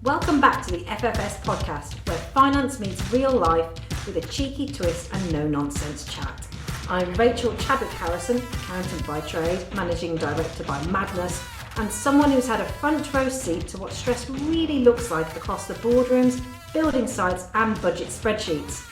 Welcome back to the FFS podcast, where finance meets real life with a cheeky twist and no-nonsense chat. I'm Rachel Chadwick Harrison, accountant by trade, managing director by madness, and someone who's had a front row seat to what stress really looks like across the boardrooms, building sites and budget spreadsheets.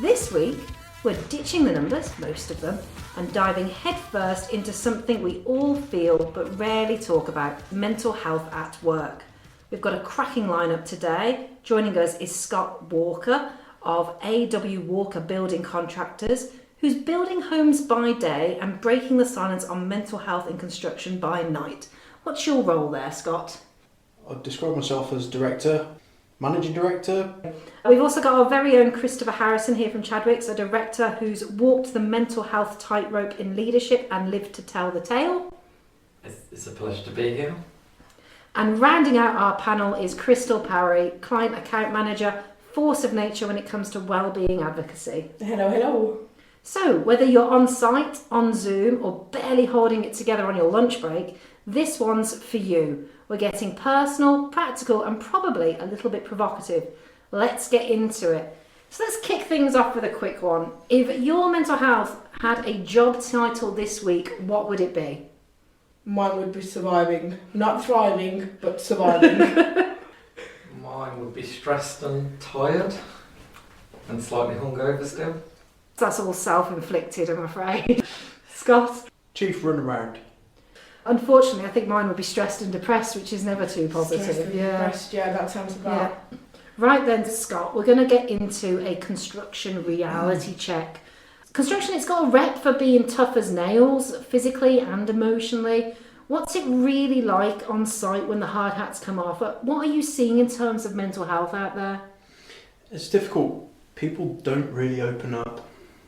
This week, we're ditching the numbers, most of them, and diving headfirst into something we all feel but rarely talk about, mental health at work. We've got a cracking lineup today. Joining us is Scott Walker of A.W. Walker Building Contractors, who's building homes by day and breaking the silence on mental health in construction by night. What's your role there, Scott? I'd describe myself as director, managing director. We've also got our very own Kristel Harrison here from Chadwick's, a director who's walked the mental health tightrope in leadership and lived to tell the tale. It's a pleasure to be here. And rounding out our panel is Kristel Pari, client account manager, force of nature when it comes to wellbeing advocacy. Hello, hello. So, whether you're on site, on Zoom, or barely holding it together on your lunch break, this one's for you. We're getting personal, practical, and probably a little bit provocative. Let's get into it. So let's kick things off with a quick one. If your mental health had a job title this week, what would it be? Mine would be surviving. Not thriving, but surviving. Mine would be stressed and tired and slightly hungover still. That's all self-inflicted, I'm afraid. Scott? Chief runaround. Unfortunately, I think mine would be stressed and depressed, which is never too positive. Stressed and depressed, yeah, that sounds about. Yeah. Right then, Scott, we're going to get into a construction reality check. Construction, it's got a rep for being tough as nails, physically and emotionally. What's it really like on site when the hard hats come off? What are you seeing in terms of mental health out there? It's difficult. People don't really open up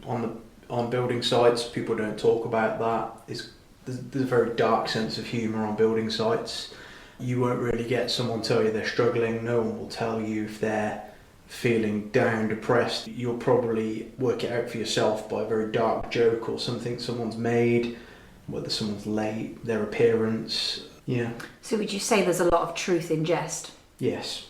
on building sites. People don't talk about that. There's a very dark sense of humour on building sites. You won't really get someone tell you they're struggling. No one will tell you if they're feeling down, depressed. You'll probably work it out for yourself by a very dark joke or something someone's made, whether someone's late, their appearance. Yeah. So would you say there's a lot of truth in jest? Yes.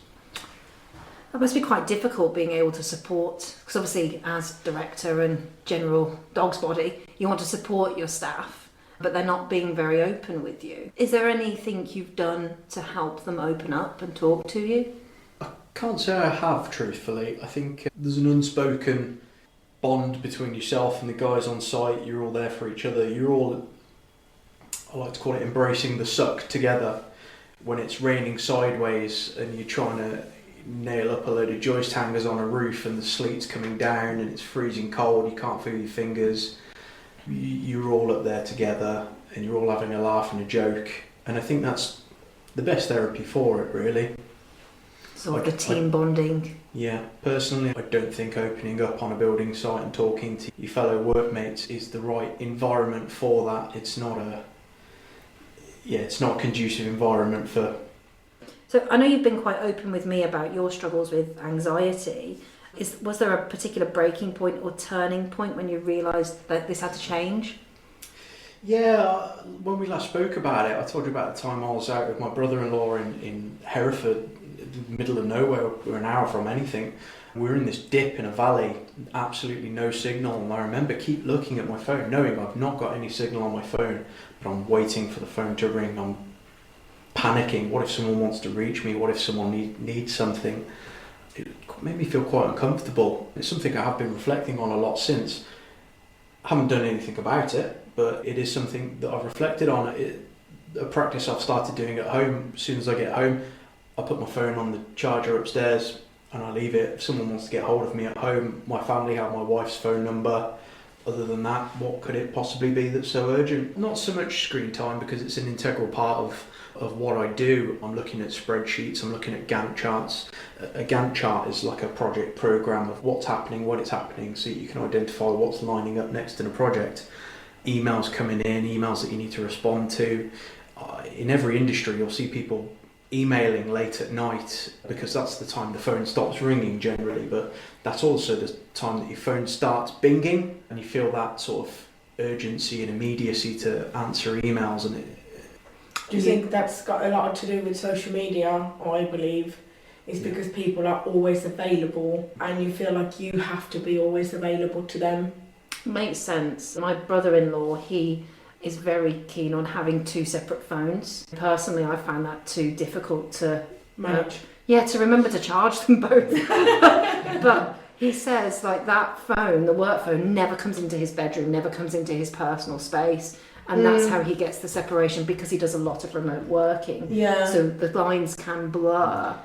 That must be quite difficult being able to support, because obviously as director and general dog's body, you want to support your staff, but they're not being very open with you. Is there anything you've done to help them open up and talk to you? I can't say I have, truthfully. I think there's an unspoken bond between yourself and the guys on site. You're all there for each other. You're all, I like to call it, embracing the suck together. When it's raining sideways and you're trying to nail up a load of joist hangers on a roof and the sleet's coming down and it's freezing cold, you can't feel your fingers. You're all up there together and you're all having a laugh and a joke. And I think that's the best therapy for it, really. Sort of the team bonding. Yeah, personally, I don't think opening up on a building site and talking to your fellow workmates is the right environment for that. It's not a conducive environment for. So I know you've been quite open with me about your struggles with anxiety. Was there a particular breaking point or turning point when you realised that this had to change? Yeah, when we last spoke about it, I told you about the time I was out with my brother-in-law in Hereford, middle of nowhere. We're an hour from anything. We were in this dip in a valley, absolutely no signal, and I remember keep looking at my phone, knowing I've not got any signal on my phone, but I'm waiting for the phone to ring. I'm panicking. What if someone wants to reach me? What if someone needs something? It made me feel quite uncomfortable. It's something I have been reflecting on a lot since. I haven't done anything about it, but it is something that I've reflected on. A practice I've started doing at home. As soon as I get home, I put my phone on the charger upstairs and I leave it. If someone wants to get hold of me at home, my family have my wife's phone number. Other than that, what could it possibly be that's so urgent? Not so much screen time, because it's an integral part of what I do. I'm looking at spreadsheets, I'm looking at Gantt charts. A Gantt chart is like a project program of what's happening, when it's happening, so you can identify what's lining up next in a project. Emails coming in, emails that you need to respond to. In every industry, you'll see people emailing late at night because that's the time the phone stops ringing generally, but that's also the time that your phone starts binging and you feel that sort of urgency and immediacy to answer emails. And do you think that's got a lot to do with social media? I believe is because people are always available and you feel like you have to be always available to them. Makes sense. My brother-in-law, he is very keen on having 2 separate phones. Personally, I found that too difficult to Manage. to remember to charge them both. But he says like that phone, the work phone, never comes into his bedroom, never comes into his personal space. And that's how he gets the separation, because he does a lot of remote working. Yeah. So the lines can blur.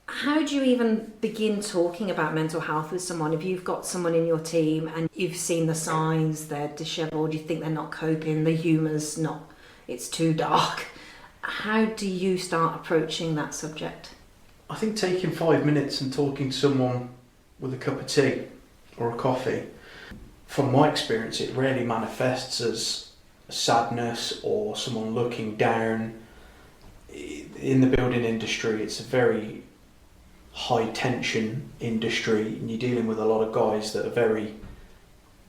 How do you even begin talking about mental health with someone? If you've got someone in your team and you've seen the signs, they're dishevelled, you think they're not coping, the humour's not, it's too dark. How do you start approaching that subject? I think taking 5 minutes and talking to someone with a cup of tea or a coffee, from my experience, it rarely manifests as sadness or someone looking down. In the building industry, it's a very high tension industry, and you're dealing with a lot of guys that are very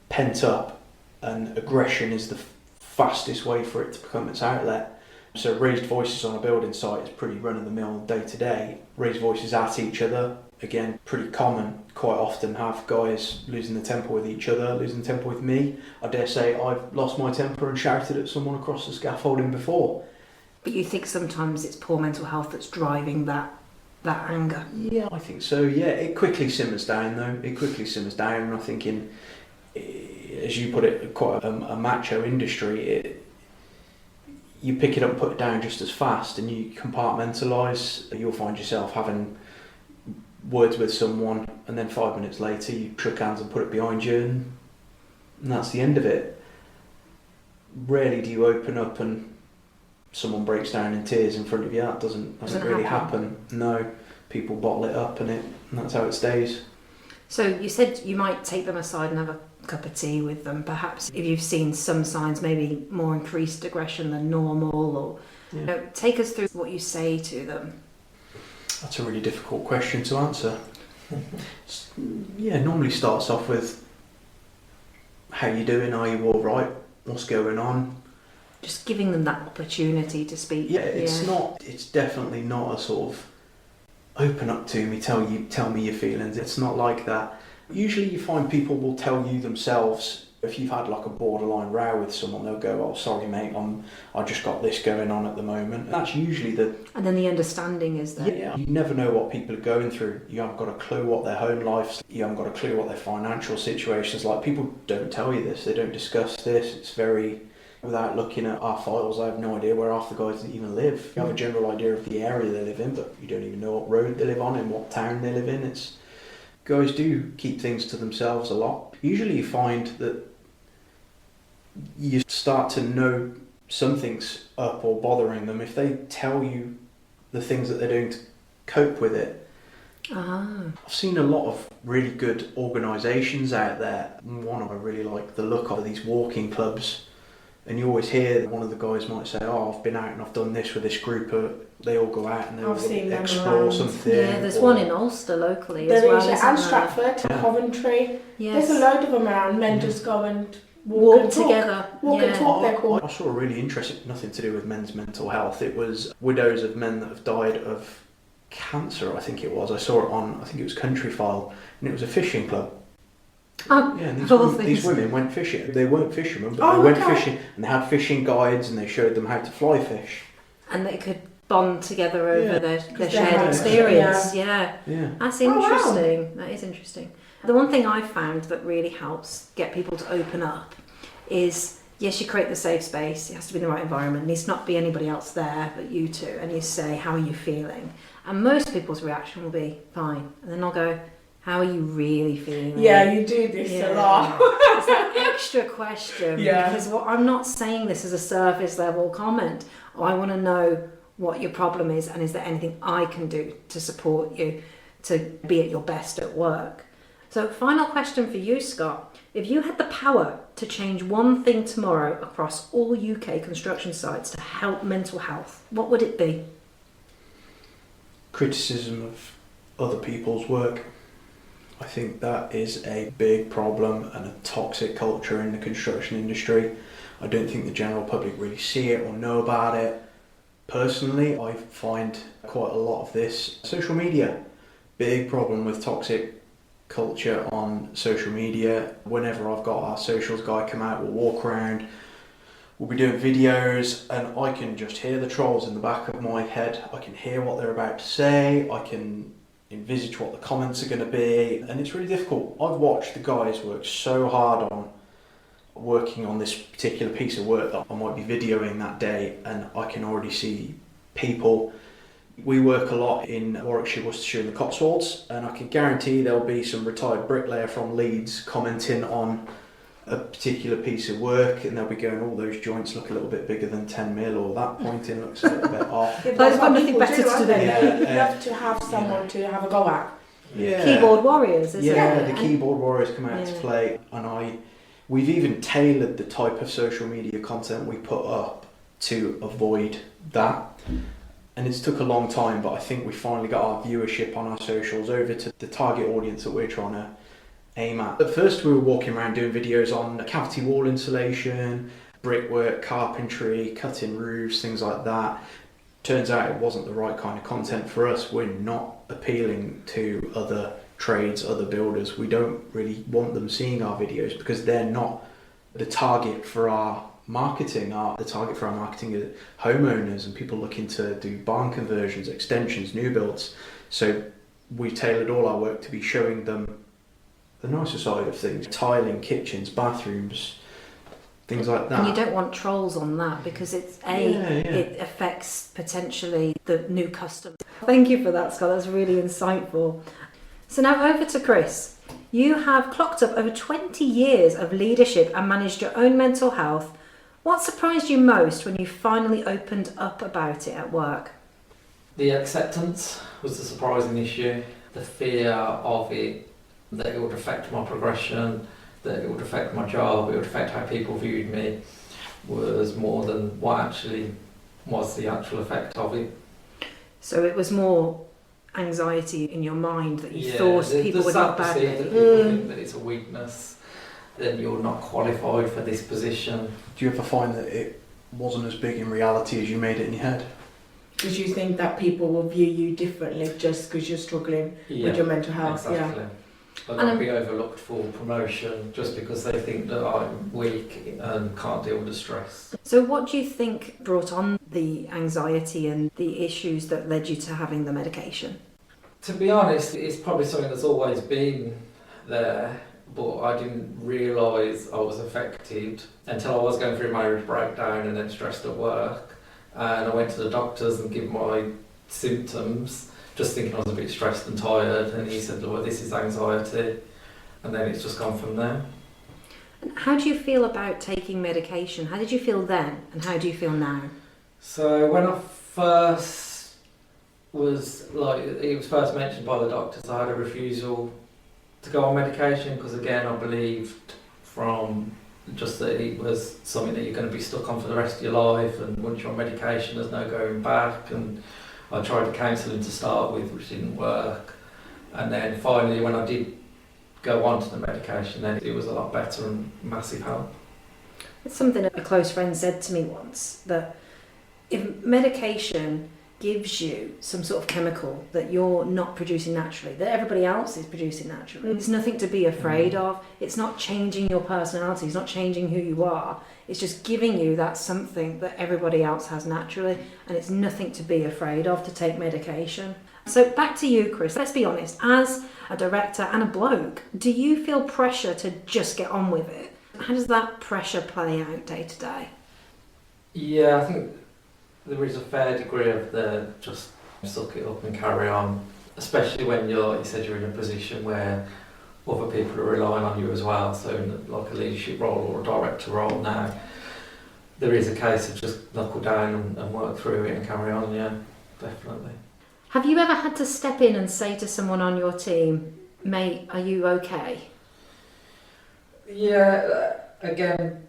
pent up, and aggression is the fastest way for it to become its outlet. So raised voices on a building site is pretty run-of-the-mill day to day. Raised voices at each other, again, pretty common. Quite often have guys losing the temper with each other, losing the temper with me. I dare say I've lost my temper and shouted at someone across the scaffolding before. But you think sometimes it's poor mental health that's driving that anger? Yeah, I think so, yeah. It quickly simmers down though. It quickly simmers down, and I think as you put it, quite a macho industry, you pick it up and put it down just as fast, and you compartmentalise. You'll find yourself having words with someone, and then 5 minutes later you shook hands and put it behind you, and that's the end of it. Rarely do you open up and someone breaks down in tears in front of you. That doesn't really happen. No, people bottle it up, and that's how it stays. So you said you might take them aside and have a cup of tea with them, perhaps if you've seen some signs, maybe more increased aggression than normal, or take us through what you say to them. That's a really difficult question to answer. Yeah, normally starts off with, how you doing? Are you all right? What's going on? Just giving them that opportunity to speak. Yeah, it's definitely not a sort of open up to me, tell me your feelings. It's not like that. Usually you find people will tell you themselves. If you've had like a borderline row with someone, they'll go, "Oh, sorry mate, I just got this going on at the moment." And that's usually and then the understanding is there. Yeah, you never know what people are going through. You haven't got a clue what their home life's, you haven't got a clue what their financial situation's like. People don't tell you this, they don't discuss this. It's very, without looking at our files, I have no idea where half the guys even live. You have a general idea of the area they live in, but you don't even know what road they live on and what town they live in. Guys do keep things to themselves a lot. Usually you find that you start to know something's up or bothering them if they tell you the things that they're doing to cope with it. I've seen a lot of really good organisations out there. One I really like the look of these walking clubs, and you always hear that one of the guys might say, "Oh, I've been out and I've done this with this group." They all go out and they explore something. Yeah, there's one in Ulster locally there as well. There is, and Stratford, Coventry. Yes. There's a load of them around. Men just go and walk together. Walk and talk, they're called. I saw a really interesting, nothing to do with men's mental health. It was widows of men that have died of cancer, I think it was. I saw it on, I think it was Country File, and it was a fishing club. And these women went fishing. They weren't fishermen, but they went fishing, and they had fishing guides, and they showed them how to fly fish. And they could bond together over their shared experience. Yeah. That's interesting. Wow. That is interesting. The one thing I've found that really helps get people to open up is, yes, you create the safe space. It has to be in the right environment. It needs to not be anybody else there but you two. And you say, "How are you feeling?" And most people's reaction will be fine. And then I'll go, "How are you really feeling?" Yeah, you do this a lot. It's that extra question. Because I'm not saying this as a surface level comment. I want to know what your problem is, and is there anything I can do to support you to be at your best at work. So final question for you, Scott. If you had the power to change one thing tomorrow across all UK construction sites to help mental health, what would it be? Criticism of other people's work. I think that is a big problem and a toxic culture in the construction industry. I don't think the general public really see it or know about it. Personally, I find quite a lot of this social media. Big problem with toxic culture on social media. Whenever I've got our socials guy come out, we'll walk around, we'll be doing videos, and I can just hear the trolls in the back of my head. I can hear what they're about to say, I can envisage what the comments are going to be, and it's really difficult. I've watched the guys work so hard on working on this particular piece of work that I might be videoing that day, and I can already see people. We work a lot in Warwickshire, Worcestershire and the Cotswolds, and I can guarantee there'll be some retired bricklayer from Leeds commenting on a particular piece of work, and they'll be going, all those joints look a little bit bigger than 10 mil, or that pointing looks a little bit off. Yeah, that's what nothing people better do, to do. You have to have someone to have a go at. Yeah. Keyboard warriors, isn't Yeah, it? the keyboard warriors come out to play, and we've even tailored the type of social media content we put up to avoid that. And it's took a long time, but I think we finally got our viewership on our socials over to the target audience that we're trying to aim at. At first we were walking around doing videos on cavity wall insulation, brickwork, carpentry, cutting roofs, things like that. Turns out it wasn't the right kind of content for us. We're not appealing to other trades, other builders. We don't really want them seeing our videos because they're not the target for our marketing. The target for our marketing is homeowners and people looking to do barn conversions, extensions, new builds. So we tailored all our work to be showing them the nicer side of things, tiling, kitchens, bathrooms, things like that. And you don't want trolls on that because it affects potentially the new customer. Thank you for that, Scott. That's really insightful. So now over to Chris. You have clocked up over 20 years of leadership and managed your own mental health. What surprised you most when you finally opened up about it at work? The acceptance was the surprising issue. The fear of it, that it would affect my progression, that it would affect my job, it would affect how people viewed me, was more than what actually was the actual effect of it. So it was more anxiety in your mind that you thought people would not back it. it. People think that it's a weakness, then you're not qualified for this position. Do you ever find that it wasn't as big in reality as you made it in your head? Because you think that people will view you differently just because you're struggling with your mental health. Exactly. But not be overlooked for promotion just because they think that I'm weak and can't deal with the stress. So what do you think brought on the anxiety and the issues that led you to having the medication? To be honest, it's probably something that's always been there, but I didn't realise I was affected until I was going through a marriage breakdown and then stressed at work. And I went to the doctors and gave my symptoms, just thinking I was a bit stressed and tired, and he said, "Look, this is anxiety," and then it's just gone from there. And how do you feel about taking medication? How did you feel then, and how do you feel now? So when I first was, it was first mentioned by the doctors, I had a refusal to go on medication because, again, I believed from just that it was something that you're going to be stuck on for the rest of your life, and once you're on medication there's no going back. And I tried the counselling to start with, which didn't work, and then finally when I did go on to the medication, then it was a lot better and massive help. It's something that a close friend said to me once, that if medication gives you some sort of chemical that you're not producing naturally, that everybody else is producing naturally, there's nothing to be afraid of. It's not changing your personality, it's not changing who you are, it's just giving you that something that everybody else has naturally, and it's nothing to be afraid of to take medication. So back to you, Chris. Let's be honest, as a director and a bloke, do you feel pressure to just get on with it? How does that pressure play out day to day? Yeah, I think there is a fair degree of the just suck it up and carry on, especially when you said you're in a position where other people are relying on you as well. So in like a leadership role or a director role now, there is a case of just knuckle down and work through it and carry on. Yeah, definitely. Have you ever had to step in and say to someone on your team, "Mate, are you okay?" Yeah, again,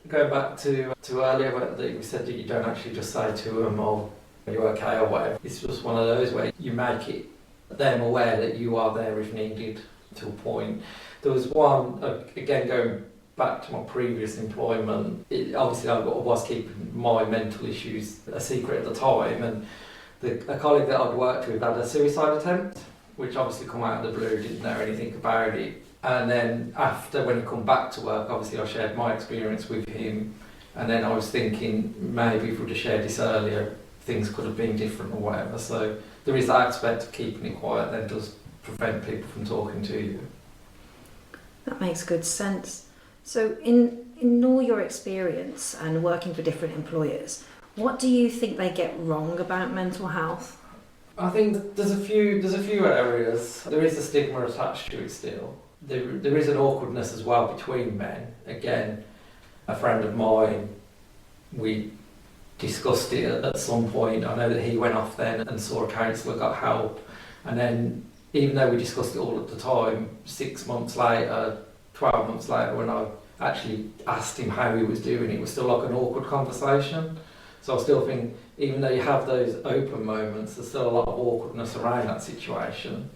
going back to earlier, where you said that you don't actually just say to them, "Oh, are you okay?" or whatever. It's just one of those where you make it them aware that you are there if needed to a point. There was one, again going back to my previous employment, obviously I was keeping my mental issues a secret at the time, and a colleague that I'd worked with had a suicide attempt, which obviously come out of the blue, didn't know anything about it. And then after, when he come back to work, obviously I shared my experience with him, and then I was thinking maybe if we'd have shared this earlier, things could have been different or whatever. So there is that aspect of keeping it quiet that does prevent people from talking to you. That makes good sense. So in all your experience and working for different employers, what do you think they get wrong about mental health? I think there's a few areas. There is a stigma attached to it still. There is an awkwardness as well between men. Again, a friend of mine, we discussed it at some point. I know that he went off then and saw a counsellor, got help, and then even though we discussed it all at the time, 6 months later, 12 months later, when I actually asked him how he was doing, it was still like an awkward conversation. So I still think, even though you have those open moments, there's still a lot of awkwardness around that situation.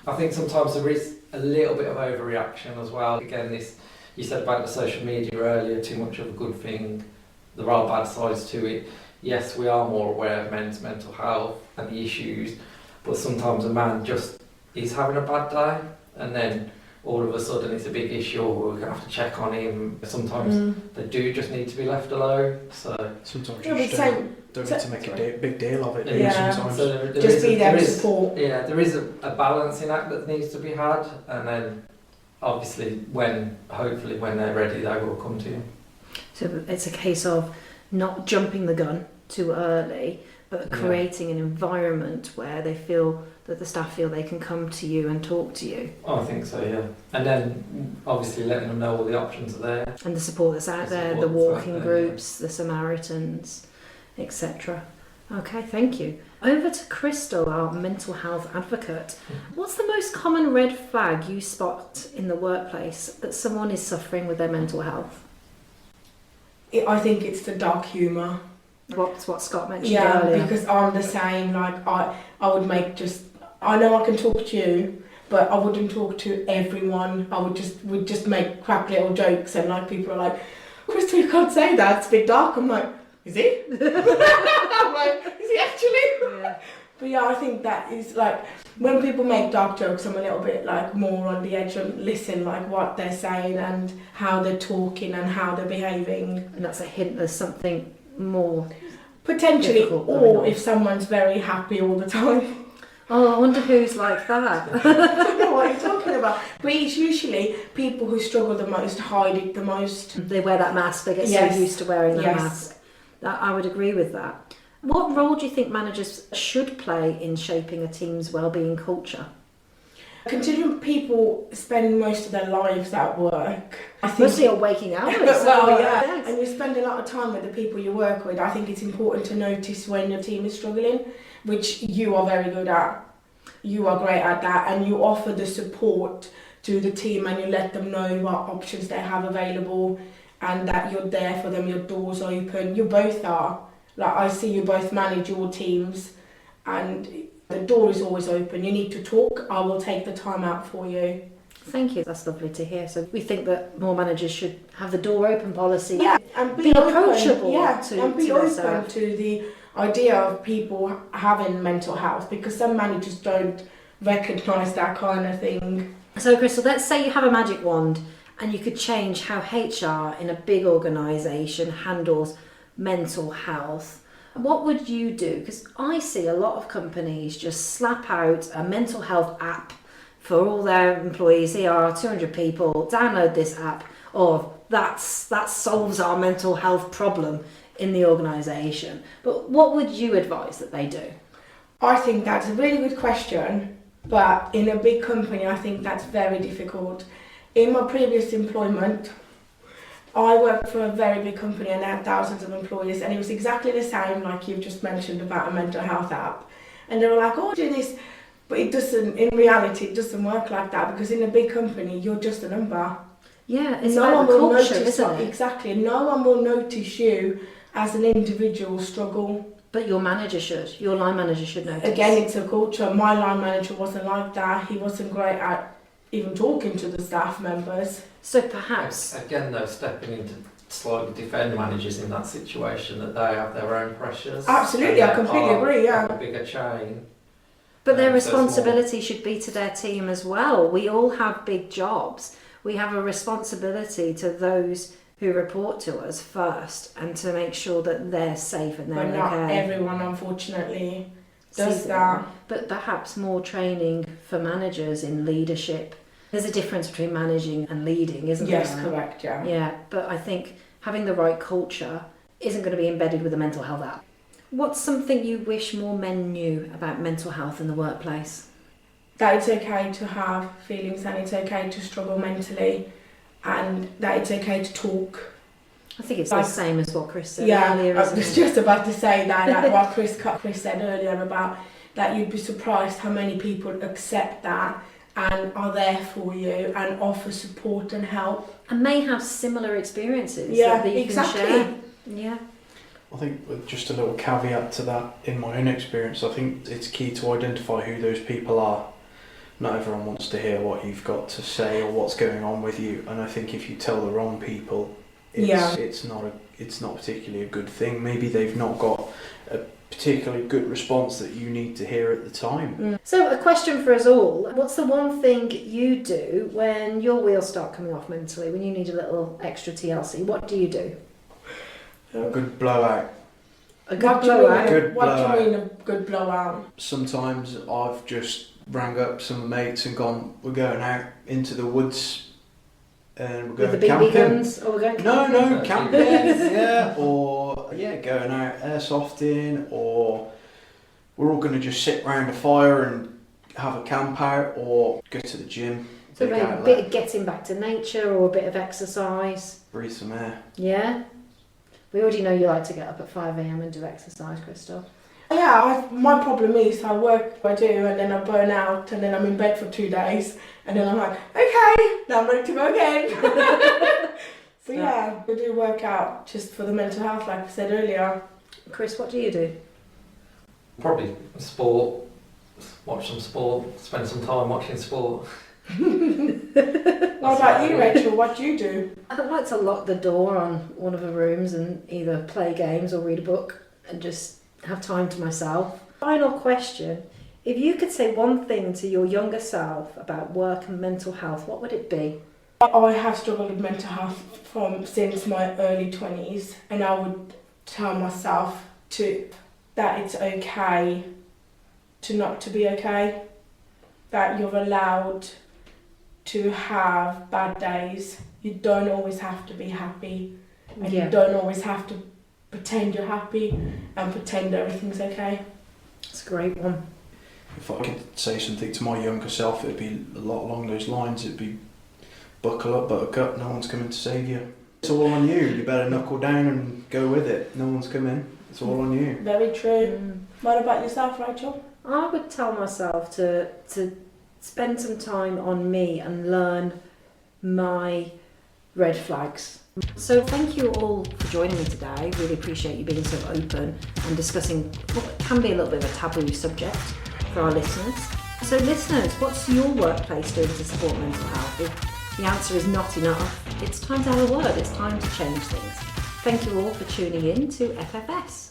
I think sometimes there is a little bit of overreaction as well. Again, this you said about the social media earlier, too much of a good thing. There are bad sides to it. Yes, we are more aware of men's mental health and the issues, but sometimes a man just is having a bad day, and then all of a sudden it's a big issue, or we're going to have to check on him. Sometimes they do just need to be left alone. So sometimes you just don't need to make a big deal of it. Yeah. Sometimes. So there just be there to is, support. Yeah, there is a balancing act that needs to be had, and then obviously hopefully when they're ready, they will come to you. So it's a case of not jumping the gun too early, but creating an environment where they feel that the staff feel they can come to you and talk to you. Oh, I think so, yeah. And then obviously letting them know all the options are there. And the support that's out there, the walking groups, the Samaritans, etc. Okay, thank you. Over to Kristel, our mental health advocate. What's the most common red flag you spot in the workplace that someone is suffering with their mental health? I think it's the dark humour. What's what Scott mentioned earlier. Yeah, because I'm the same. Like I would make I know I can talk to you, but I wouldn't talk to everyone. I would just make crap little jokes, and like people are like, Kristel, you can't say that. It's a bit dark. I'm like, is he? I'm like, is he actually? Yeah. But yeah, I think that is like when people make dark jokes, I'm a little bit like more on the edge and listen like what they're saying and how they're talking and how they're behaving. And that's a hint there's something more Potentially, difficult going or on. if someone's very happy all the time. Oh, I wonder who's like that. I don't know what you're talking about. But it's usually people who struggle the most, hide it the most. They wear that mask, they get Yes. so used to wearing that Yes. mask. I would agree with that. What role do you think managers should play in shaping a team's wellbeing culture? Considering people spend most of their lives at work, I think Mostly on waking hours. well, yeah, Yes. and you spend a lot of time with the people you work with. I think it's important to notice when your team is struggling, which you are very good at. You are great at that, and you offer the support to the team and you let them know what options they have available and that you're there for them, your door's open. You both are. Like, I see you both manage your teams and the door is always open. You need to talk, I will take the time out for you. Thank you, that's lovely to hear. So we think that more managers should have the door open policy. Yeah, and Be open, approachable and be to their open staff. to the idea of people having mental health, because some managers don't recognise that kind of thing. So Kristel, let's say you have a magic wand and you could change how HR in a big organisation handles mental health. What would you do? Because I see a lot of companies just slap out a mental health app for all their employees. Here are 200 people, download this app, or that solves our mental health problem in the organisation. But what would you advise that they do? I think that's a really good question, but in a big company I think that's very difficult. In my previous employment, I worked for a very big company and they had thousands of employees, and it was exactly the same like you've just mentioned about a mental health app. And they were like, oh, do this, but it doesn't, in reality, it doesn't work like that, because in a big company, you're just a number. Yeah, it's No about one the will culture, notice isn't it? Exactly, no one will notice you as an individual struggle. But your manager should, your line manager should notice. Again, it's a culture. My line manager wasn't like that. He wasn't great at even talking to the staff members. So perhaps, Again, though, stepping in to slightly defend managers in that situation, that they have their own pressures. Absolutely, I completely agree, yeah. A bigger chain. but their So it's more- responsibility should be to their team as well. We all have big jobs. We have a responsibility to those who report to us first, and to make sure that they're safe and they're But not okay. everyone, unfortunately, does See that. But perhaps more training for managers in leadership. There's a difference between managing and leading, isn't Yes, there? correct, yeah. Yeah, but I think having the right culture isn't going to be embedded with the mental health app. What's something you wish more men knew about mental health in the workplace? That it's okay to have feelings and it's okay to struggle mentally, and that it's okay to talk. I think it's Like- the same as what Chris said Yeah, earlier, I isn't was it? just about to say that, like what Chris said earlier about that you'd be surprised how many people accept that and are there for you and offer support and help. And may have similar experiences Yeah, that you exactly. can share. Yeah. I think with just a little caveat to that, in my own experience, I think it's key to identify who those people are. Not everyone wants to hear what you've got to say or what's going on with you, and I think if you tell the wrong people, it's not particularly a good thing. Maybe they've not got a particularly good response that you need to hear at the time. So a question for us all. What's the one thing you do when your wheels start coming off mentally, when you need a little extra TLC? What do you do? A good blowout. A What good do you mean? blowout? Good What do blowout. you mean a good blowout? Sometimes I've just rang up some mates and gone, we're going out into the woods and we're With the going BB camping. guns? Or we're going No, camping, yeah, or going out airsofting, or we're all going to just sit round a fire and have a camp out, or go to the gym, So big maybe a outlet, bit of getting back to nature or a bit of exercise. breathe some air. Yeah? We already know you like to get up at 5 a.m. and do exercise, Kristel. Yeah, my problem is I work, I do, and then I burn out, and then I'm in bed for 2 days, and then I'm like, okay, now I'm ready to go again. So yeah, I do work out just for the mental health, like I said earlier. Chris, what do you do? Probably sport, watch some sport, spend some time watching sport. What about you, Rachel? What do you do? I like to lock the door on one of the rooms and either play games or read a book and just have time to myself. Final question. If you could say one thing to your younger self about work and mental health, what would it be? I have struggled with mental health since my early 20s, and I would tell myself that it's okay to not to be okay, that you're allowed to have bad days. You don't always have to be happy, and you don't always have to pretend you're happy and pretend everything's okay. It's a great one. If I could say something to my younger self, it'd be a lot along those lines. It'd be, buckle up, buttercup, no one's coming to save you. It's all on you. You better knuckle down and go with it. No one's coming. It's all on you. Very true. What about yourself, Rachel? I would tell myself to spend some time on me and learn my red flags. So thank you all for joining me today. Really appreciate you being so open and discussing what can be a little bit of a taboo subject for our listeners. So listeners, what's your workplace doing to support mental health? If the answer is not enough, it's time to have a word. It's time to change things. Thank you all for tuning in to FFS.